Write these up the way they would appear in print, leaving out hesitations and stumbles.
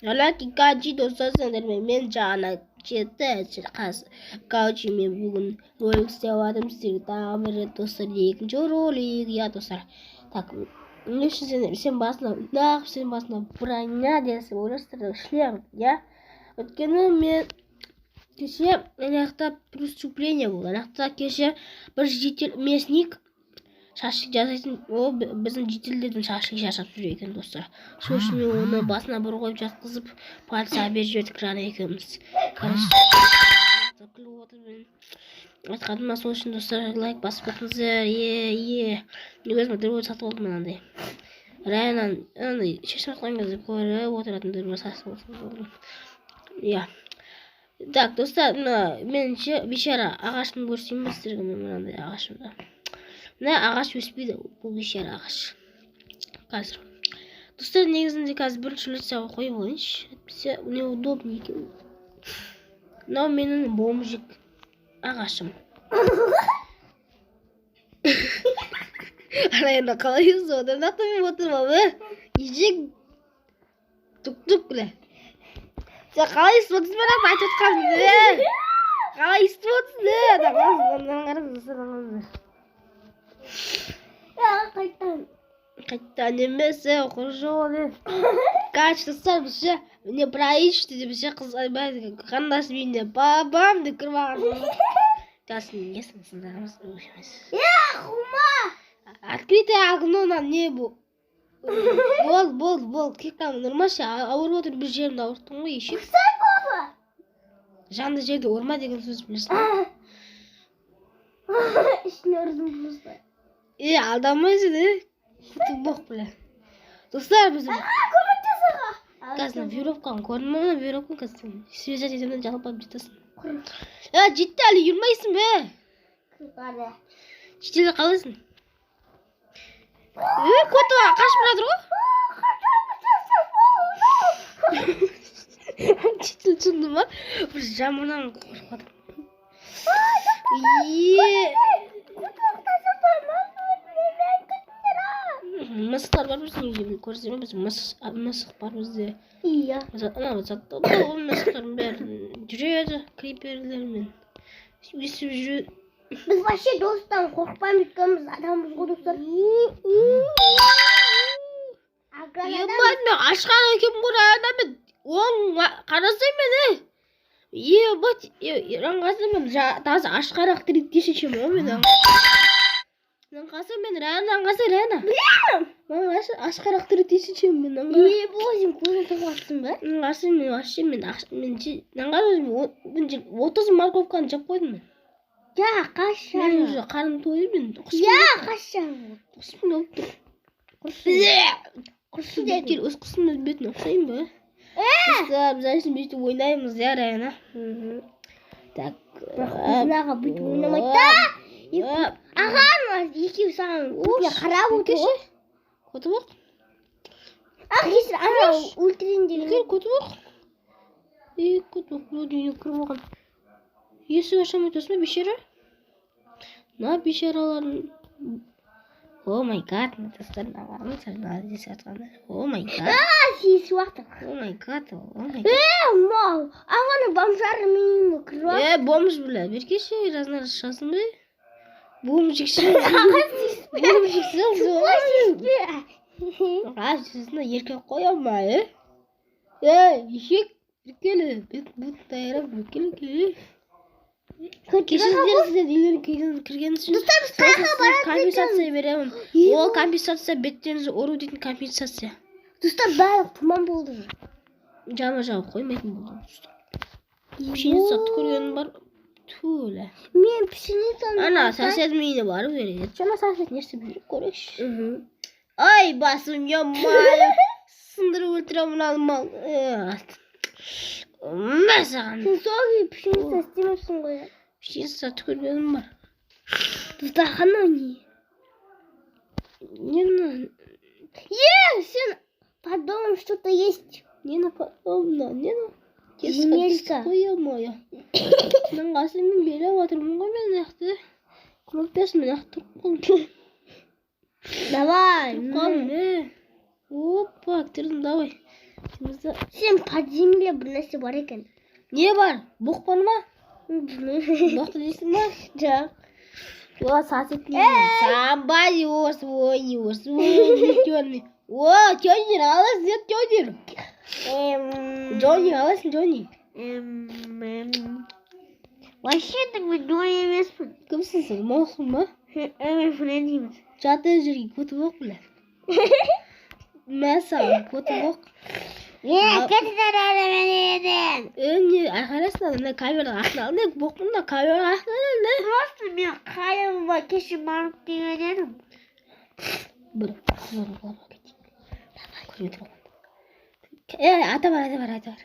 연락기까지 dostlarım men жана жетті короче мен бүгін ролик істеп жатырмын сіздерге тағы бір рет достар екінші ролик иә достар так не үшін сен басына броня десе ойлайсыздар шлем иә өйткені мен кеше аяқта преступление болды аяқта кеше бір жедел местник шашық жасайтын ол біздің жителдердің шашын жасап жүр екен достар сол үшін мен оны басына бір қойып жатқызып полицияға беріп жібердік рана екеуміз күліп отырмын айтқаныма сол үшін достар лайк басып кетіңіздер мен өзіме дөрбөл сатып алдым мынандай райынан андай шешім жатқан кезде көріп отыратын дөрбөл сатып алдым иә так достар мына меніңше бейшара ағашын көрсетейін ба сіздерге мынандай ағашымды мына ағаш өспейді бұл бейшара ағаш қазір достар негізінде қазір бірінші лицеға қойып алайыншы әйтпесе неудобный екен мынау менің бомжик ағашым арайында қалайсыз одан атымен отырмын ежек түк бля сен қалай естіп отырсың ба айтып отқанымды қалай естіп отырсың қайттан емес құржол короче достар бізде міне происшті деп ше қыз қандасым үйіне бабам деп кіріп алған жасын несін сындарымыз открытое окно нам не болды кекам нормально ауырып отыр бір жерімді ауырттың ғой ешек жанды жерде ұрма деген сөз білесің ішіне ұрдым просто алдамайсың боқ бля достар біз қазір веревканы көрдің бе мына веревканы қазір связать етемін жалап алып жетесің жетті әлі үйірмейсің бе жетелер қалайсың көті қашып жатыр ғой жетел түсінді ма бір жаманнан қорқып жатыр мысықтар бар біздің үйде көрсем біз мысық бар бізде иә ана мысықтардың бәрі жүреді криперлермен өйстіп жүреді біз вообще достан қорықпаймыз өйткені біз адамбыз ғой достар ебать мен ашқан екенмін ғой ана мен оң қарасай мені ебать мен таза ашқарақ тірек чем ғой мен мен Райана. Мен ашқарақ түрі тесічем мен. Не боласың, көзін тоқаттың ба? Мен 30 морковканы жеп қойдым мен. Ja, қаша. Мен уже қарным тойып мен. Ja, қаша. Құсым болып тұр. Құсым деп өз құсымның бетін ұқсайын ба? Біз әшін бүйтіп ойнаймыз, я Райана. Так. Құсынаға бүйтіп ойнамайды да. Ағаң екеу саған қарап отыр ғой. Көті бақ? Кесір ана өлтірендегі. Көті бақ? Көті бақ үйіне кіріп оған. Есік ашамай тұрсын ба бейшара? На бейшараларын. О май гад, достарын ағағын сәрін десе атқанда. О май гад. Сесі уақыты. О май гад. Мал. Ағаны бомжары менің кіріп ақ. Бомж біля. Беркеші разына шасын бі? Бомжикші. Сізіне еркек қоя ма, ешек біркелі. Бұт дайырап біркелі. Кешіздер сіздер үйлерін кірген үшін компенсация беремін. Ол компенсация беттеріңізді ұру дейтін компенсация. Достар бәрі тұман болды. Жама жауып қоймайтын болды. Пшеницаны көргенім бар. Тулі. Мен пшеницаны... Ана, сосед мені барып береді. Жана сосед нерсе біліп көрекші. Ай, басым, емайы. Сындырып өлтіремін алмал. Мәсіған. Сен соғы пшеница істемепсің ғой. Пшеница түкіргенім бар. Достар қана не? Не? Сен подумал, что-то есть. Не на подобно, не на... Земелька. Ой-ой-ой. Мен қасымен беріп отырмын ғой мен аяқты. Көмектес мен аяқты тұрып. Давай. Опа, кірдім, давай. Сен подземелье бір нәрсе бар екен. Не бар? Боқ бар ма? Боқты дейсің ба? Жоқ. О, сосед. Somebody was Johnny. О, Johnny, аласың, Johnny. Johnny, аласың, Johnny. Вообще так мен Johnny емеспін. Кімсің сен? Моқсың ба? Мен френд емес. Жатыр жерге көтіп оқ біле. Мәсаған, көтіп оқ. Кетіден әлі мен едім. Не, айқайласың, ана камераның ақтын алды. Боқпын да камераның ақтын алды. Просто мен қайымға кеше барып деген едім. Бір, қызорын қылама кетейін. Көрген тұрған. Ата бар.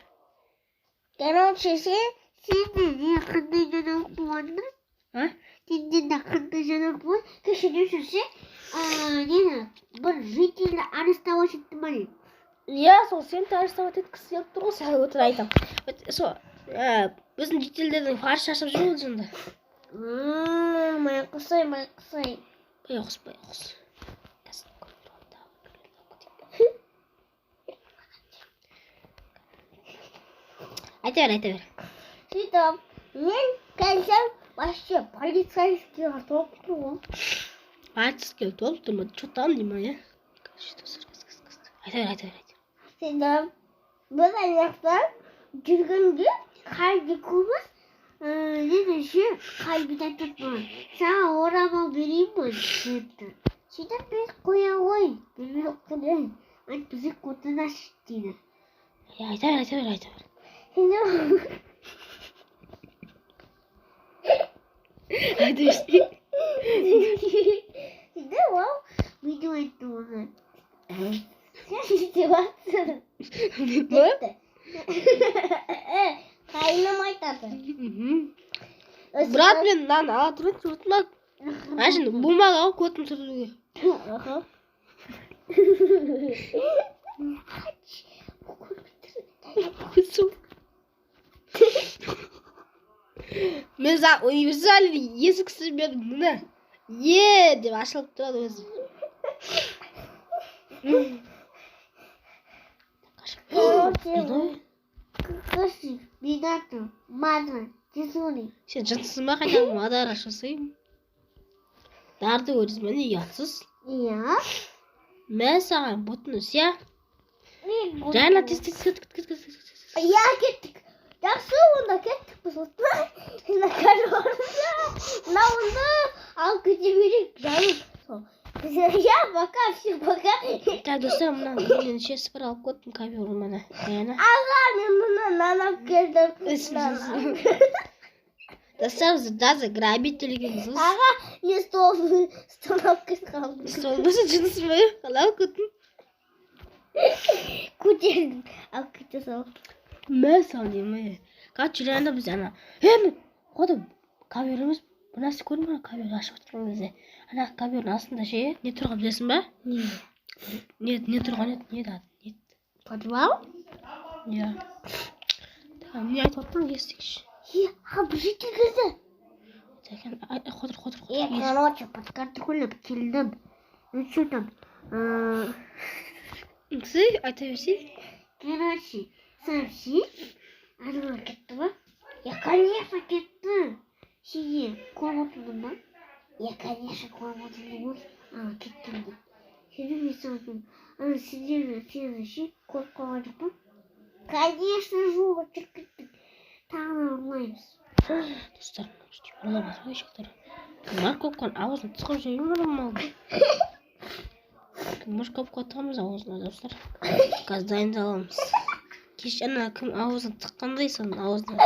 Короче, сенде не қандай жаңалық болғанды? Сенде де қандай жаңалық болған? Кеше не жүрсе, бір жителі арестовать етті ма не? Иә, сол сен арестовать еткісі келіп тұр ғой, сәл өтір айтам. Біздің жителдердің фарш шашып жүр ол жында. Май құсай. Құс. Айта бер. Сөйтіп, мен кәлсем, вообще полицейскийлер толып тұр ғой. Полицейскийлер толып тұр ма? Чё там деймін, я? Айта бер. Сөйтіп, біз аяқтан жүргенде қалды көміз, қалбет айтып бар. Саған орамал берейін бі? Сөйтіп, біз қоя ғой. Бермей оқыдың. Бізі көтінаш дейді. Айта бер. Айта берші. Сөйтіп, ол видео айтты оны. Сен батсың. Кетті. Қайыным айтады. Брат, мен нан ала тұрын тұртмақ. Әшін, бұлмақ ау көтім тұрдыға. Көтім. Мен заң универсалды есіксіз бердім мұны. Деп ашылып тұрады өзі. Кыши, бинату, мадра, тезуни. Сен жынсыз ма қайтамын, мадар ашасайым. Дарды өріз мәне ұятсыз. Иә. Мен саған бұтыны сия. Жайна тез. Иә, кеттік. Жақсы, онда кеттік біз отына. Мына онда ал кете берек жанып. Я пока. Так, достар, мына шесі бір алып көттім камеру мәне. Аға, мен мұнан нанап келдім. Достар, даже грабителігіңіз. Аға, мен стол алып кетіп қалдым. Стол басы жыныс бай, қалау көттім. Көтердім, алып кете салып. Мен сал деймін. Қат жүрәнді біз ана. Қоды, камерамыз бұл нәрсе көрдің бе? Камера ашып отырған кезде. Ана камераның астында ше, не тұрған білесің ба? Не тұрған еді? Не дады? Подвал? Иә. Не айтып отырмын, естікші. Бір жете келді. Қотыр. Короче, подкатты көйлеп келдім. Что там? Айта берсей? Короче, сообщи. Анылар кетті ба? Я, конечно, кетті. Сиде, көріп отырдың ба? Я, конечно, көріп отырдың ғой. Кеттім де. Сені мен сағын. Сені ше, көріп қалған жоқ па? Конечно, жоқ, жүріп кеттік. Тағына ұрлаймыз. Достар, ұрламас ғой шектар. Морковканы ауызын тықып жеймін ұрламалды. Морковка тығамыз ауызына, достар. Қазір дайындаламыз. Кеш ана кім ауызын тыққандай соның ауызына.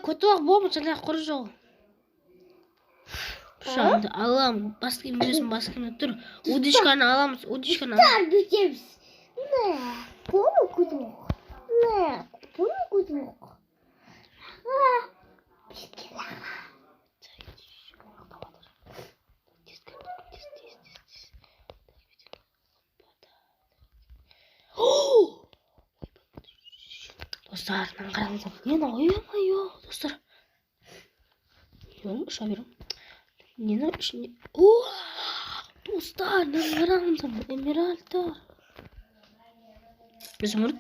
Көті оқ болмын, жаңа құры жоқ. Шағынды аламын, басқымды тұр. Удишканы аламыз, удишканы аламыз. Тұтар бүтеміз. Бұны көті оқ. Бұны көті оқ. Бескел аға. Достар, мен қараңызым. Нені ойымайо, достар. Ұша берім. Нені ішіне... Достар, мен қараңызым. Эмеральдар. Өзмұрт.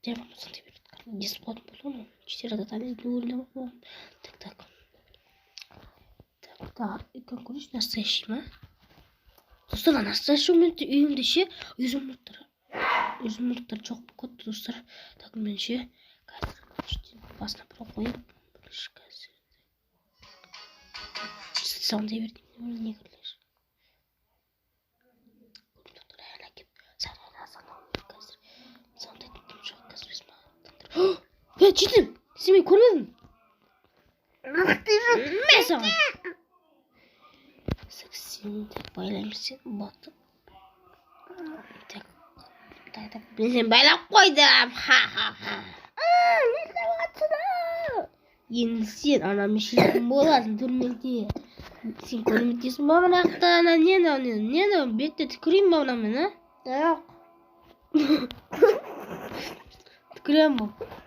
Демон сондай бір десіп қойдым болды ғой. 4 адам үйлі болған. Так. Так, конкурс настоящий ма? Достар, настоящий моментте үйімде ше үзімұрттар жоқ көп достар. Так, мен ше қазір басына бір қойып қазір сондай бердім. Не кірлер? Достар, әкеп қазір сондай түптім жоқ қазір біз маған. Жетім! Сен мен көрмедің? Мен саған. Сексен байлаймыз сен батып. Так. Мен сен байлап қойдым. Не сағатсына? Енді сен анамын шешім боласың түрмеде. Сен көрмедесің ба мынақта? Не бетте түкірейін ба мынамен, а? Жоқ. Түкірем ба?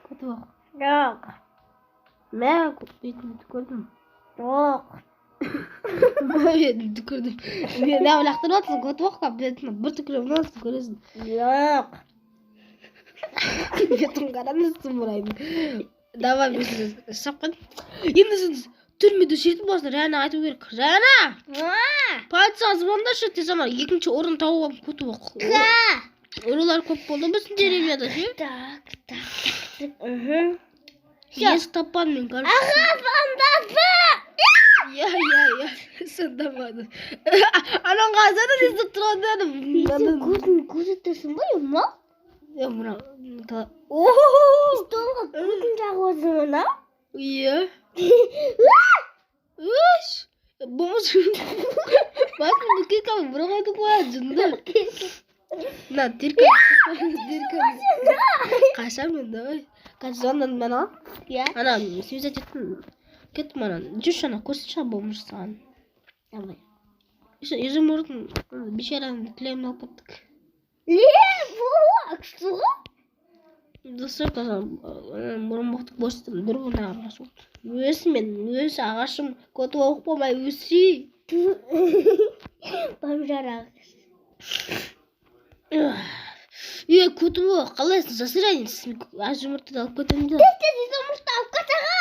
Көті бақ. Жоқ. Мен бетімді түкірдім. Жоқ. Бетімді түкірдім. Мен лақтырып атсың, көті баққа бетімді бір түкірем насың көресің. Жоқ. Бетім қарамызсың бұрайдың. Давай біз шапқан. Енді сіз түрмеде шетін болсын, Рәна айту керек. Рәна! Полицияға звондашы, тез ана екінші орын тауып алып көті бақ. Ұрылар көп болды біздің деревняда ше? Так. Есік таппадым мен көріп. Аға, фандапы! Я, сандамады. Анан қазады естіп тұрғандадым. Сен көзі тұрсын ба, ема? Я, мұна. Столға көзін жағы өзің ана? Иә. Үш! Бомыз. Басын бүкет қалып бұра қойды қояды жынды. На, дирка. Қашам мен давай. Қашамдан мен ал? Иә. Ана, сөз әтеттім. Кеттім анан. Жүрші ана, көрсінші болмыш саған. Давай. Өзім ұрдың бешараның тілемін алып кеттік. Ақшыға? Достар, бұрын бұқтық бостым. Бір бұнда арнасы болды. Өсі ағашым көті оқ болмай өсі. Бамжар ағаш. Көті оқ, қалайсың жасырайын? Аз жұмыртты алып көтімді. Тез жұмыртты алып қатаға!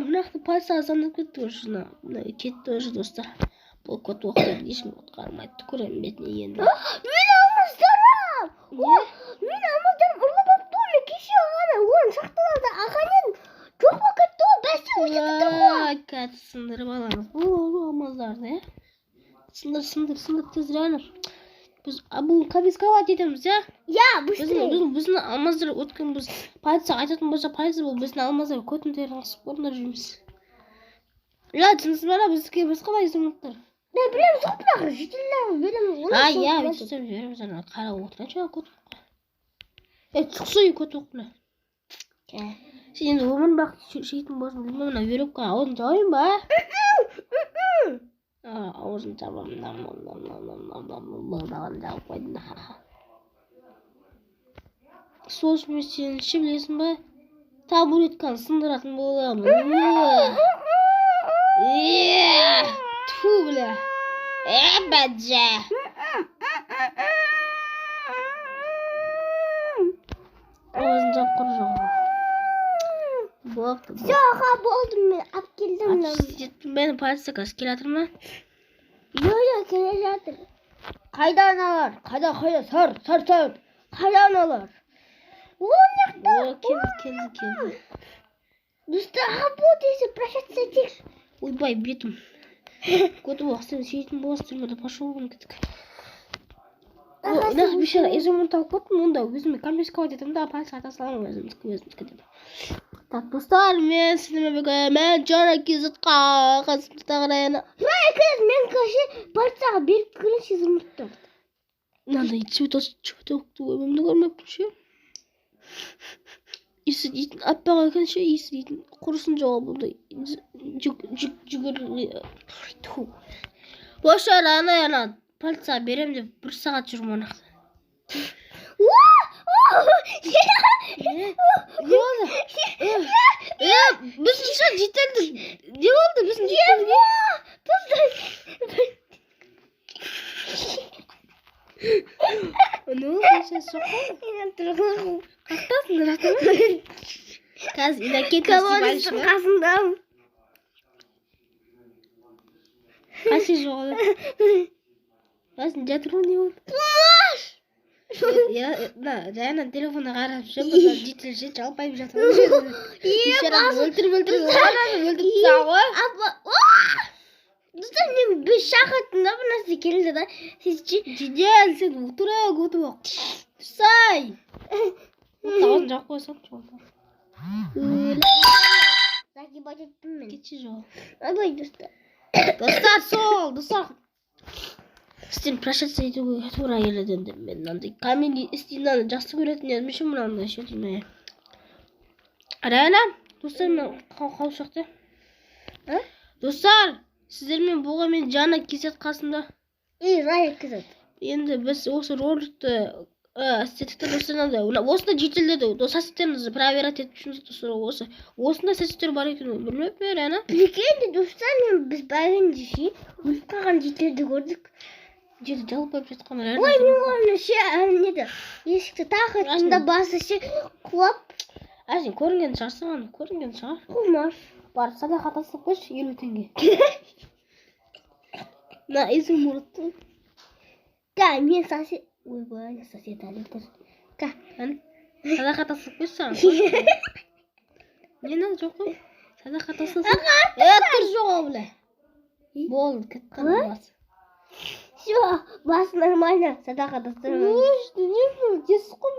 Мұнақты пальса азамдап кетті өршіна. Кетті өрші достар. Бұл көті оқтарды ешім құтқармайды. Көрем бетіне енді. Мен алмыздарым! Мен алмыздарым ұрлы бапты олы кеше ағаны. Оның шақталарды ағанен жоқ ба кетті ол бәсі өшетті ғой. Кәті сындырып аламыз. Бұл алмыздарды, е? Сындыр тез рәнір. Біз бұл конфисковать етеміз, я? Я, быстрее. Біздің алмаздар өткен біз полиция айтатын болса, полиция бұл біздің алмаздар көтін терін қысып орындар жүрміз. Я, түсінсіз бара, біздікі біз қалай сымықтар? Мен білем жоқ бірақ, жетелер береміз. Я, өтістер береміз, қара отырған шыға көт оққа. Тұқсый көт оқына. Сен енді өмір бақ шейтін болсын, білмемін, веревка ауызын жауын ба? Ауызын жабам, балдаған жауып қойдың. Сол үшін сен ше білесің ба? Табуретканы сындыратын боламын. Тфу, бля. Бәджә. Ауызын жауып қыр жоға. Болды. Жоға болдым мен, ап келдім. Мені полицияға келе жатыр ма? Жоқ, келе жатыр. Қайда аналар? Қайда, сар. Қайда аналар? Ол неқта? Келді. Достар, бұл дейсі, прощаться етейік. Ойбай, бетім. Көті уақытын шейтін боласы түрмеді, пошел бұны кеттік. Нақ бешара, езімін тауып көттім, онда өзіме конфисковать етім, да полиция ата саламын өзімізді кетіп. Так, достар, мен сіздермен бүгін мен жора кезітқа қасымызда қарайына. Мен көше полицияға беріп көрін сезім ұмытты. Мынандай цветоқты өмімді көрмеппін ше. Есі дейтін аппаға екен ше, есі дейтін құрысын жоға болды. Жүгір. Бошар ана полицияға берем деп 1 сағат жүрмін анақта. Не oldu? Biz şu cidden ne oldu? Biz cidden ne? Ну, сейчас соққан. Қақтасың, жатыр. Қазір инакет Колодецтің қасындамын. қаси жоғалып. Басын жатыр не болды? Тумаш! Жайынан телефонға қарап жүріп, жетілше жалпайып жатыр. Өлтіріп тастағы. Достар, мен біз шақырттың да бір нәрсе келді да. Сіз Жедел, сен отыра көтіп оқ. Тұрсай. Тағын жақ қойсам жоғалып. Загибать еттім мен. Кетші жоғалып. Абай, достар. Достар, сол, достар. Сізден прощаться етуге тура келеді енді. Мен мынандай комедия істейді жақсы көретін едім үшін мынандай шетіне. Райана, достар, мен қауышақты. Достар, сіздермен болған мен Жана Кесет қасында. Рая Кесет. Енді біз осы роликті істедікті достарына осында жетілдеді. Сәттеріңізді проверять етіп үшін достар осында сәттер бар екен. Білмеп пе, Райана? Білгенде достар, біз бәрінде ше, өліп қалған жетілді көрдік. Жерді жалпайып жатқан Райана. Ой, мен оны ше, неді, есікті тақыртында басы ше, құлап. Сен көрінген шығарсың, көрінген шығар. Құлмаш. Бар, садақа тастап қойшы, 50 теңге. На, есім ұрыттың. Да, мен сосед... Ой, бай, сосед әлемдер. Ка, садақа тастап қойшы саған. Не надо, жоқ қой. Садақа тастасың. Тұр жоға бұлай. Болды, кетті басы. Все, бас нормально, садақа тастырмын. Ой, не бұл, десі қой,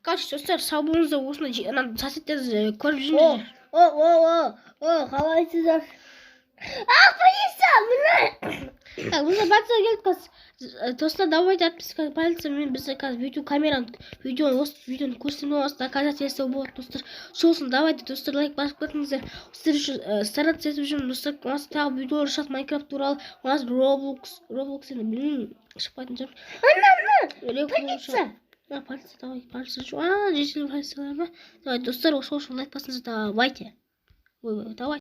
Короче, достар, сау болыңыздар, осында соседтерді көріп жүрміз. Қалайсыздар? Полиция, мына! Так, бізде полиция келді қазір. Достар, давайте отписка полиция, мен бізде қазір видеоны көрсетемін, осы доказательство болады, достар. Сосын, давайте, достар, лайк басып кетіңіздер. Сіздер үшін стараться етіп жүрмін, достар. У нас тағы видеолар шығады Майнкрафт туралы. У нас Roblox енді білмеймін, шықпайтын шығар. Полиция! Полиция, давай, полиция жоқ. Жетілі полициялар ма? Давай, достар, осы лайк басыңыздар, давайте. Ой, давай.